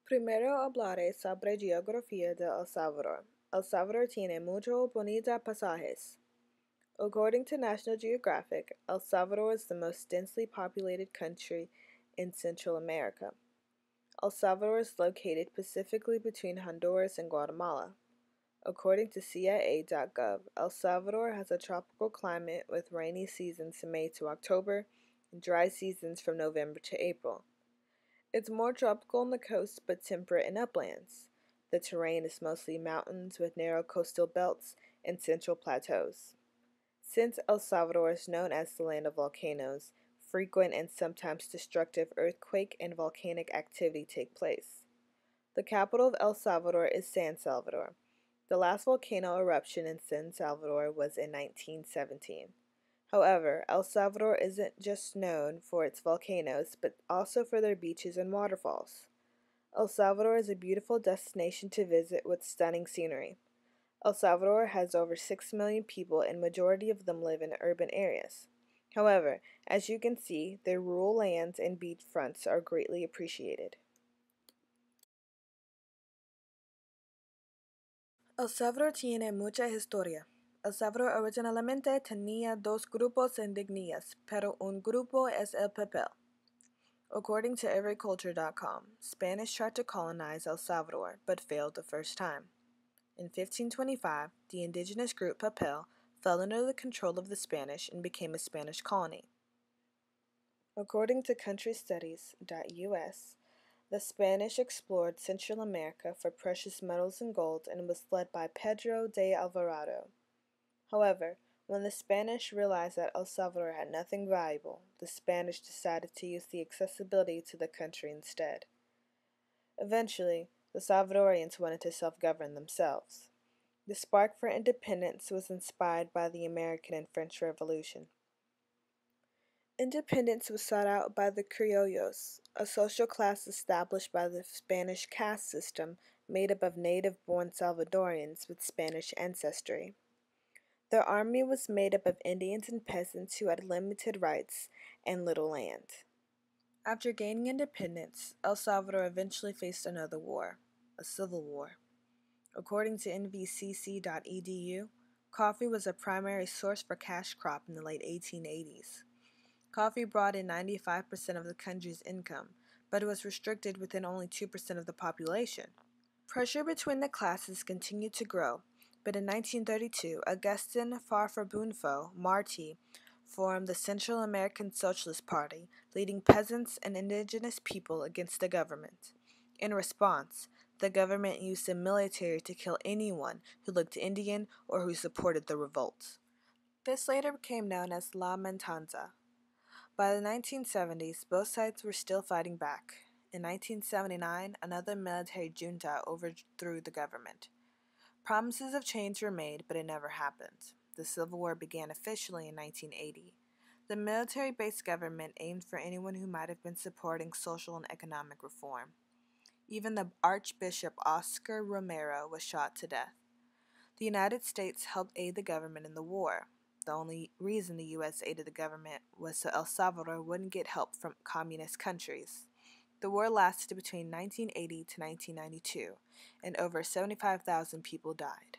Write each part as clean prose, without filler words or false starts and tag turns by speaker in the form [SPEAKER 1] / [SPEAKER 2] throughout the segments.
[SPEAKER 1] Primero hablaré sobre geografía de El Salvador. El Salvador tiene mucho bonita pasajes. According to National Geographic, El Salvador is the most densely populated country in Central America. El Salvador is located pacifically between Honduras and Guatemala. According to CIA.gov, El Salvador has a tropical climate with rainy seasons from May to October and dry seasons from November to April. It's more tropical on the coast but temperate in uplands. The terrain is mostly mountains with narrow coastal belts and central plateaus. Since El Salvador is known as the land of volcanoes, frequent and sometimes destructive earthquake and volcanic activity take place. The capital of El Salvador is San Salvador. The last volcano eruption in San Salvador was in 1917. However, El Salvador isn't just known for its volcanoes, but also for their beaches and waterfalls. El Salvador is a beautiful destination to visit with stunning scenery. El Salvador has over 6 million people and majority of them live in urban areas. However, as you can see, their rural lands and beachfronts are greatly appreciated. El Salvador tiene mucha historia. El Salvador originalmente tenía dos grupos indígenas, pero un grupo es el papel. According to everyculture.com, Spanish tried to colonize El Salvador, but failed the first time. In 1525, the indigenous group Papel fell under the control of the Spanish and became a Spanish colony. According to countrystudies.us, the Spanish explored Central America for precious metals and gold and was led by Pedro de Alvarado. However, when the Spanish realized that El Salvador had nothing valuable, the Spanish decided to use the accessibility to the country instead. Eventually, the Salvadorians wanted to self-govern themselves. The spark for independence was inspired by the American and French Revolution. Independence was sought out by the criollos, a social class established by the Spanish caste system made up of native-born Salvadorians with Spanish ancestry. Their army was made up of Indians and peasants who had limited rights and little land. After gaining independence, El Salvador eventually faced another war, a civil war. According to nvcc.edu, coffee was a primary source for cash crop in the late 1880s. Coffee brought in 95% of the country's income, but it was restricted within only 2% of the population. Pressure between the classes continued to grow, but in 1932, Agustin Farfarbunfo Martí formed the Central American Socialist Party, leading peasants and indigenous people against the government. In response, the government used the military to kill anyone who looked Indian or who supported the revolt. This later became known as La Matanza. By the 1970s, both sides were still fighting back. In 1979, another military junta overthrew the government. Promises of change were made, but it never happened. The Civil War began officially in 1980. The military-based government aimed for anyone who might have been supporting social and economic reform. Even the Archbishop Oscar Romero was shot to death. The United States helped aid the government in the war. The only reason the U.S. aided the government was so El Salvador wouldn't get help from communist countries. The war lasted between 1980 to 1992, and over 75,000 people died.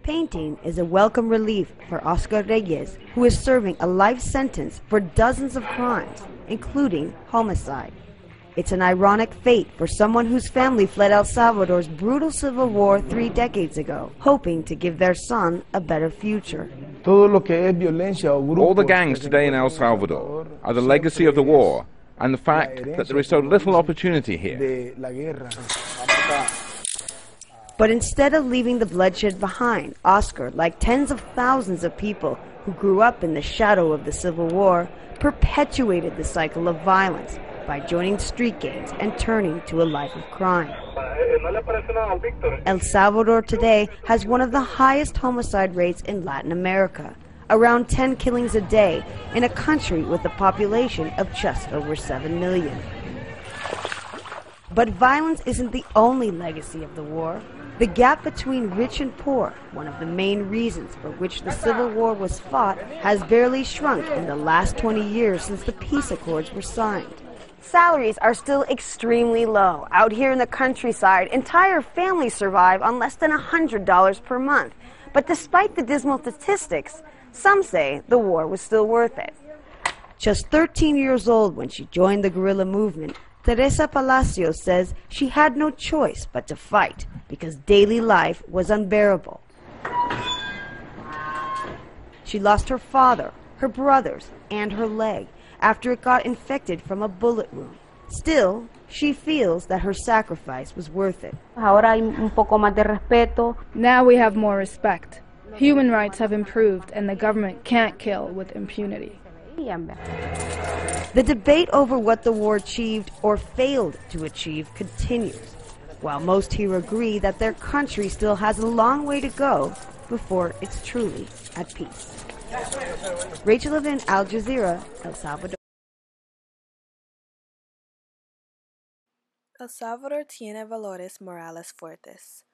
[SPEAKER 2] Painting is a welcome relief for Oscar Reyes, who is serving a life sentence for dozens of crimes, including homicide. It's an ironic fate for someone whose family fled El Salvador's brutal civil war 3 decades ago, hoping to give their son a better future.
[SPEAKER 3] All the gangs today in El Salvador are the legacy of the war and the fact that there is so little opportunity here.
[SPEAKER 2] But instead of leaving the bloodshed behind, Oscar, like tens of thousands of people who grew up in the shadow of the Civil War, perpetuated the cycle of violence by joining street gangs and turning to a life of crime. El Salvador today has one of the highest homicide rates in Latin America, around 10 killings a day in a country with a population of just over 7 million. But violence isn't the only legacy of the war. The gap between rich and poor, one of the main reasons for which the Civil War was fought, has barely shrunk in the last 20 years since the peace accords were signed. Salaries are still extremely low. Out here in the countryside, entire families survive on less than $100 per month. But despite the dismal statistics, some say the war was still worth it. Just 13 years old when she joined the guerrilla movement, Teresa Palacios says she had no choice but to fight because daily life was unbearable. She lost her father, her brothers, and her leg after it got infected from a bullet wound. Still, she feels that her sacrifice was worth it.
[SPEAKER 4] Ahora hay un poco más de respeto.
[SPEAKER 5] Now we have more respect. Human rights have improved, and the government can't kill with impunity.
[SPEAKER 2] The debate over what the war achieved or failed to achieve continues, while most here agree that their country still has a long way to go before it's truly at peace. Rachel Levin, Al Jazeera, El Salvador.
[SPEAKER 1] El Salvador tiene valores morales fuertes.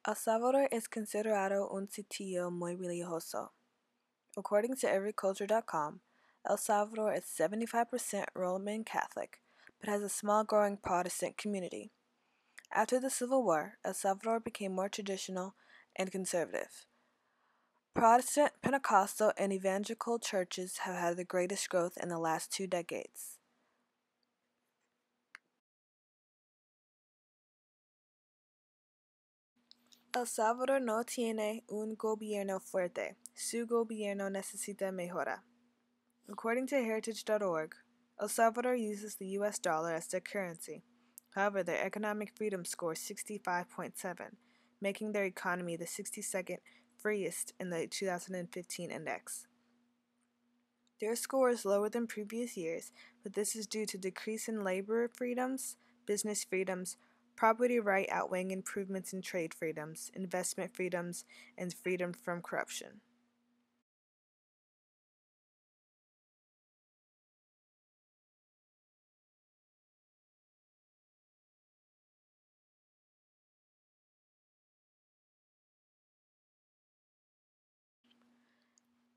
[SPEAKER 1] El Salvador es considerado un sitio muy religioso. According to everyculture.com, El Salvador is 75% Roman Catholic, but has a small growing Protestant community. After the Civil War, El Salvador became more traditional and conservative. Protestant, Pentecostal, and evangelical churches have had the greatest growth in the last 2 decades. El Salvador no tiene un gobierno fuerte. Su gobierno necesita mejora. According to Heritage.org, El Salvador uses the US dollar as their currency. However, their economic freedom score is 65.7, making their economy the 62nd freest in the 2015 index. Their score is lower than previous years, but this is due to decrease in labor freedoms, business freedoms, property right outweighing improvements in trade freedoms, investment freedoms, and freedom from corruption.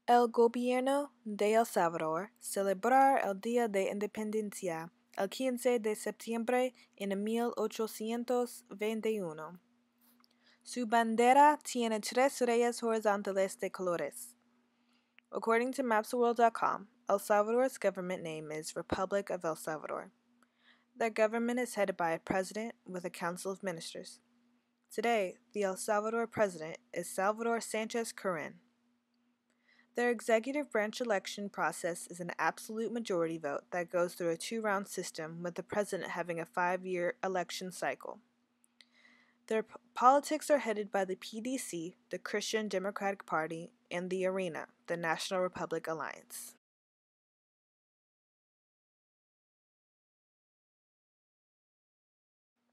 [SPEAKER 1] El gobierno de El Salvador celebra el Día de Independencia el 15 de septiembre en 1821. Su bandera tiene 3 rayas horizontales de colores. According to mapstheworld.com, El Salvador's government name is Republic of El Salvador. Their government is headed by a president with a council of ministers. Today, the El Salvador president is Salvador Sanchez Corén. Their executive branch election process is an absolute majority vote that goes through a 2-round system with the president having a 5-year election cycle. Their politics are headed by the PDC, the Christian Democratic Party, and the ARENA, the National Republic Alliance.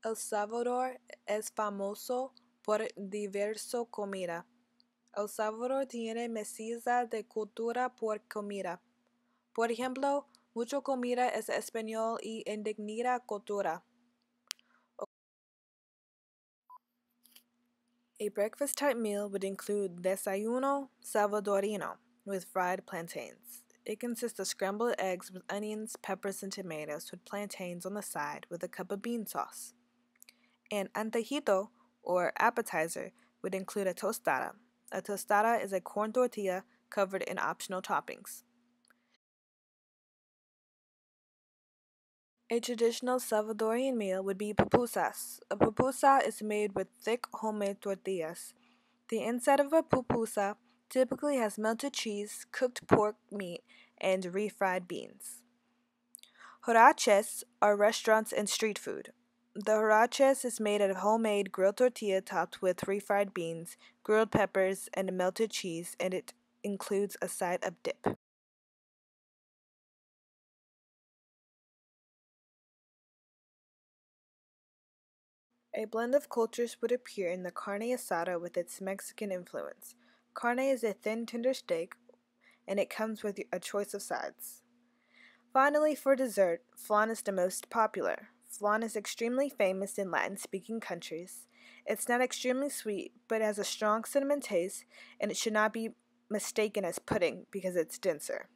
[SPEAKER 1] El Salvador es famoso por diverso comida. El Salvador tiene mestiza de cultura por comida. Por ejemplo, mucha comida es español y indignida cultura. A breakfast-type meal would include desayuno salvadoreño with fried plantains. It consists of scrambled eggs with onions, peppers, and tomatoes with plantains on the side with a cup of bean sauce. An antojito, or appetizer, would include a tostada. A tostada is a corn tortilla covered in optional toppings. A traditional Salvadorian meal would be pupusas. A pupusa is made with thick homemade tortillas. The inside of a pupusa typically has melted cheese, cooked pork meat, and refried beans. Huaraches are restaurants and street food. The huaraches is made out of homemade grilled tortilla topped with refried beans, grilled peppers, and melted cheese, and it includes a side of dip. A blend of cultures would appear in the carne asada with its Mexican influence. Carne is a thin, tender steak, and it comes with a choice of sides. Finally, for dessert, flan is the most popular. Flan is extremely famous in Latin-speaking countries. It's not extremely sweet, but it has a strong cinnamon taste, and it should not be mistaken as pudding because it's denser.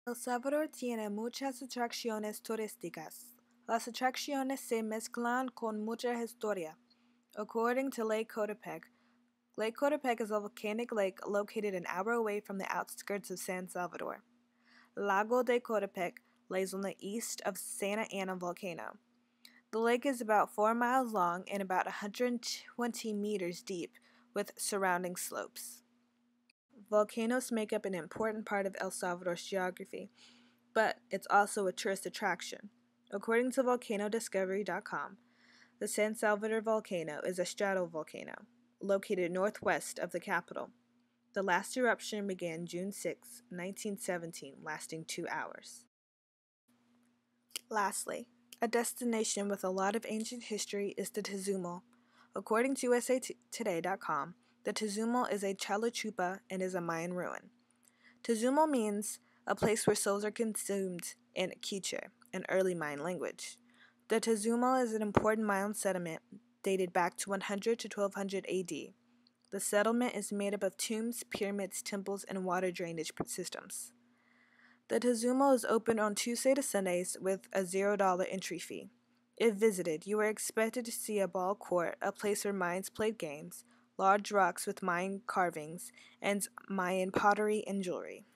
[SPEAKER 1] El Salvador tiene muchas atracciones turísticas. Las atracciones se mezclan con mucha historia. According to Lake Coatepec is a volcanic lake located an hour away from the outskirts of San Salvador. Lago de Coatepec lays on the east of Santa Ana volcano. The lake is about 4 miles long and about 120 meters deep, with surrounding slopes. Volcanoes make up an important part of El Salvador's geography, but it's also a tourist attraction. According to volcanodiscovery.com, the San Salvador volcano is a stratovolcano located northwest of the capital. The last eruption began June 6, 1917, lasting 2 hours. Lastly, a destination with a lot of ancient history is the Tazumal. According to usatoday.com, the Tazumal is a Chalchupa and is a Mayan ruin. Tazumal means a place where souls are consumed in Quiche, an early Mayan language. The Tazumal is an important Mayan settlement dated back to 100 to 1200 AD. The settlement is made up of tombs, pyramids, temples, and water drainage systems. The Tazumal is open on Tuesday to Sundays with a $0 entry fee. If visited, you are expected to see a ball court, a place where Mayans played games, large rocks with Mayan carvings, and Mayan pottery and jewelry.